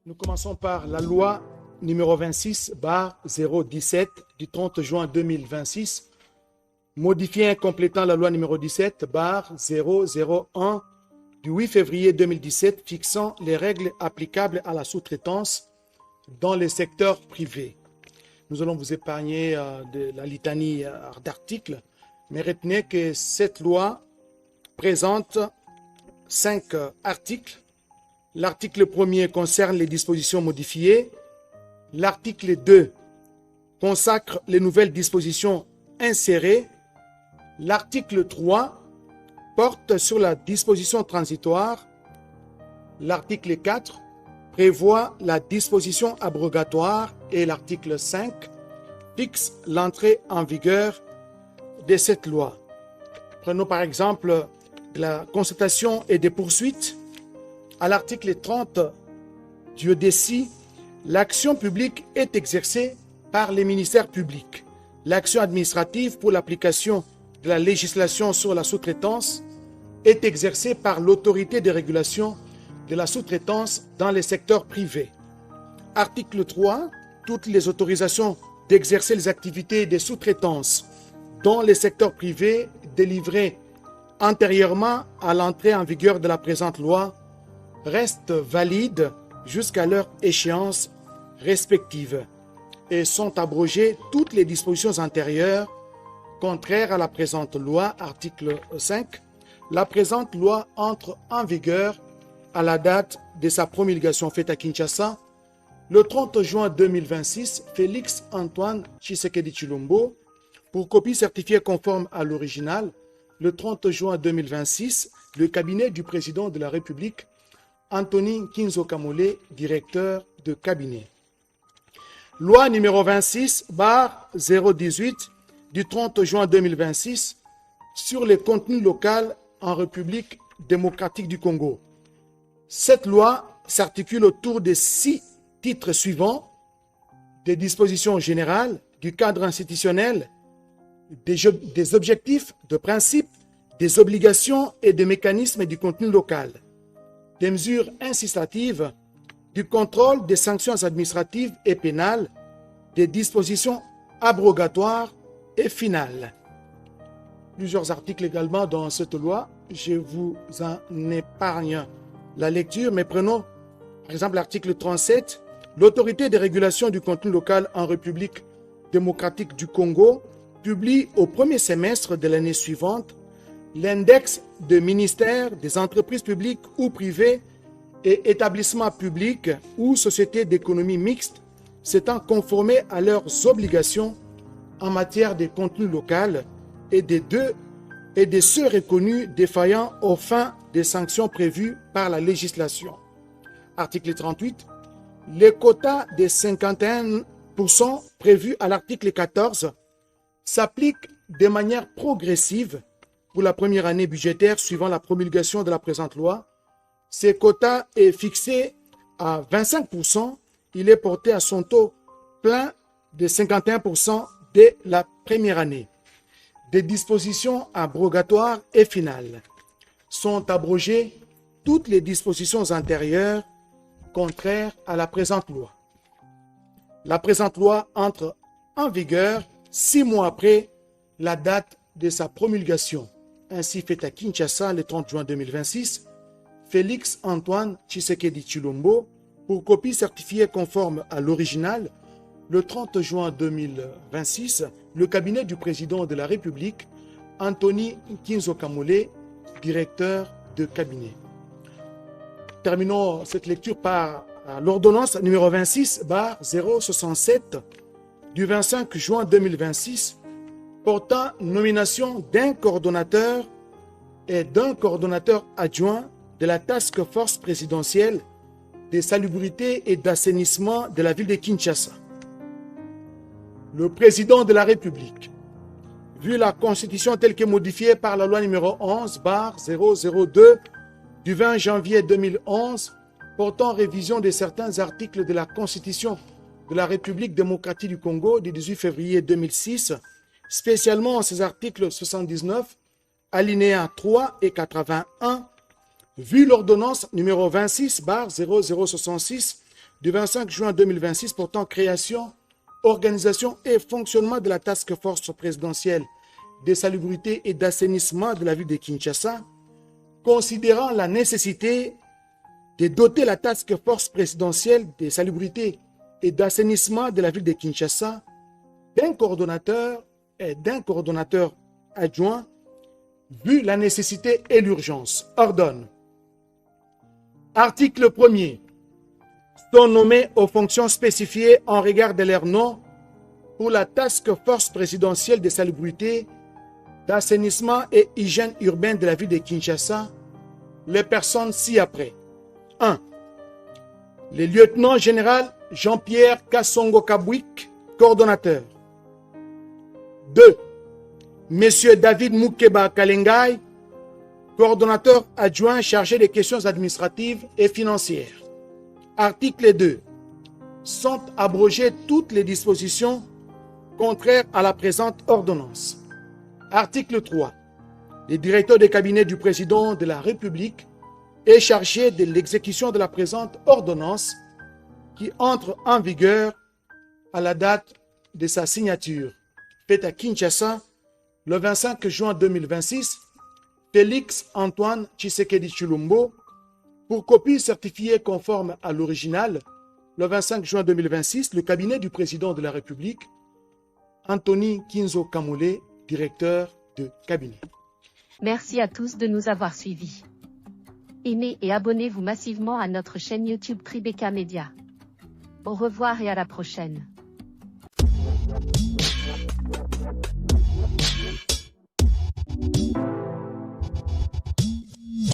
Nous commençons par la loi numéro 26/017 du 30 juin 2026, modifiant et complétant la loi numéro 17/001 du 8 février 2017 fixant les règles applicables à la sous-traitance dans les secteurs privés. Nous allons vous épargner de la litanie d'articles, mais retenez que cette loi présente 5 articles. L'article 1er concerne les dispositions modifiées. L'article 2 consacre les nouvelles dispositions insérées. L'article 3 porte sur la disposition transitoire. L'article 4 prévoit la disposition abrogatoire et l'article 5 fixe l'entrée en vigueur de cette loi. Prenons par exemple la constatation et des poursuites. À l'article 30 du EDECI, l'action publique est exercée par les ministères publics. L'action administrative pour l'application de la législation sur la sous-traitance est exercée par l'autorité de régulation de la sous-traitance dans les secteurs privés. Article 3, toutes les autorisations d'exercer les activités de sous-traitance dans les secteurs privés délivrées antérieurement à l'entrée en vigueur de la présente loi restent valides jusqu'à leur échéance respective et sont abrogées toutes les dispositions antérieures contraires à la présente loi. Article 5. La présente loi entre en vigueur à la date de sa promulgation faite à Kinshasa le 30 juin 2026. Félix Antoine Tshisekedi Tshilombo, pour copie certifiée conforme à l'original, le 30 juin 2026, le cabinet du président de la République, Anthony Kinzo Kamole, directeur de cabinet. Loi numéro 26/018 du 30 juin 2026 sur les contenus locaux en République démocratique du Congo. Cette loi s'articule autour des 6 titres suivants: des dispositions générales, du cadre institutionnel, des objectifs, de principes, des obligations et des mécanismes du contenu local, des mesures incitatives, du contrôle des sanctions administratives et pénales, des dispositions abrogatoires et finales. Plusieurs articles également dans cette loi, je vous en épargne la lecture, mais prenons par exemple l'article 37. L'autorité de régulation du contenu local en République démocratique du Congo publie au premier semestre de l'année suivante l'index de ministères, des entreprises publiques ou privées et établissements publics ou sociétés d'économie mixte s'étant conformés à leurs obligations en matière de contenu local et de ceux reconnus défaillants aux fins des sanctions prévues par la législation. Article 38. Les quotas de 51% prévus à l'article 14 s'appliquent de manière progressive pour la première année budgétaire suivant la promulgation de la présente loi. Ce quota est fixé à 25%. Il est porté à son taux plein de 51% dès la première année. Des dispositions abrogatoires et finales. Sont abrogées toutes les dispositions antérieures contraires à la présente loi. La présente loi entre en vigueur 6 mois après la date de sa promulgation. Ainsi fait à Kinshasa le 30 juin 2026, Félix Antoine Tshisekedi Tshilombo, pour copie certifiée conforme à l'original, le 30 juin 2026, le cabinet du président de la République, Anthony Kinzo Kamole, directeur de cabinet. Terminons cette lecture par l'ordonnance numéro 26/067 du 25 juin 2026 portant nomination d'un coordonnateur et d'un coordonnateur adjoint de la task force présidentielle des salubrités et d'assainissement de la ville de Kinshasa. Le président de la République, vu la Constitution telle que modifiée par la loi numéro 11/002 du 20 janvier 2011 portant révision de certains articles de la Constitution de la République démocratique du Congo du 18 février 2006, spécialement ces articles 79, alinéas 3 et 81, vu l'ordonnance numéro 26/0066 du 25 juin 2026 portant création, organisation et fonctionnement de la Task Force présidentielle des salubrités et d'assainissement de la ville de Kinshasa, considérant la nécessité de doter la Task Force présidentielle des salubrités et d'assainissement de la ville de Kinshasa d'un coordonnateur et d'un coordonnateur adjoint, vu la nécessité et l'urgence, ordonne. Article 1er. Sont nommés aux fonctions spécifiées en regard de leur nom pour la Task Force présidentielle des salubrités, d'assainissement et hygiène urbaine de la ville de Kinshasa, les personnes ci-après. 1. Le lieutenant général Jean-Pierre Kassongo Kabwik, coordonnateur. 2. Monsieur David Moukeba Kalengai, coordonnateur adjoint chargé des questions administratives et financières. Article 2. Sont abrogées toutes les dispositions contraires à la présente ordonnance. Article 3. Le directeur de cabinet du président de la République est chargé de l'exécution de la présente ordonnance qui entre en vigueur à la date de sa signature, faite à Kinshasa le 25 juin 2026, Félix Antoine Tshisekedi Tshilombo, pour copie certifiée conforme à l'original, le 25 juin 2026, le cabinet du président de la République, Anthony Kinzo Kamole, directeur de cabinet. Merci à tous de nous avoir suivis. Aimez et abonnez-vous massivement à notre chaîne YouTube Tribeca Media. Au revoir et à la prochaine.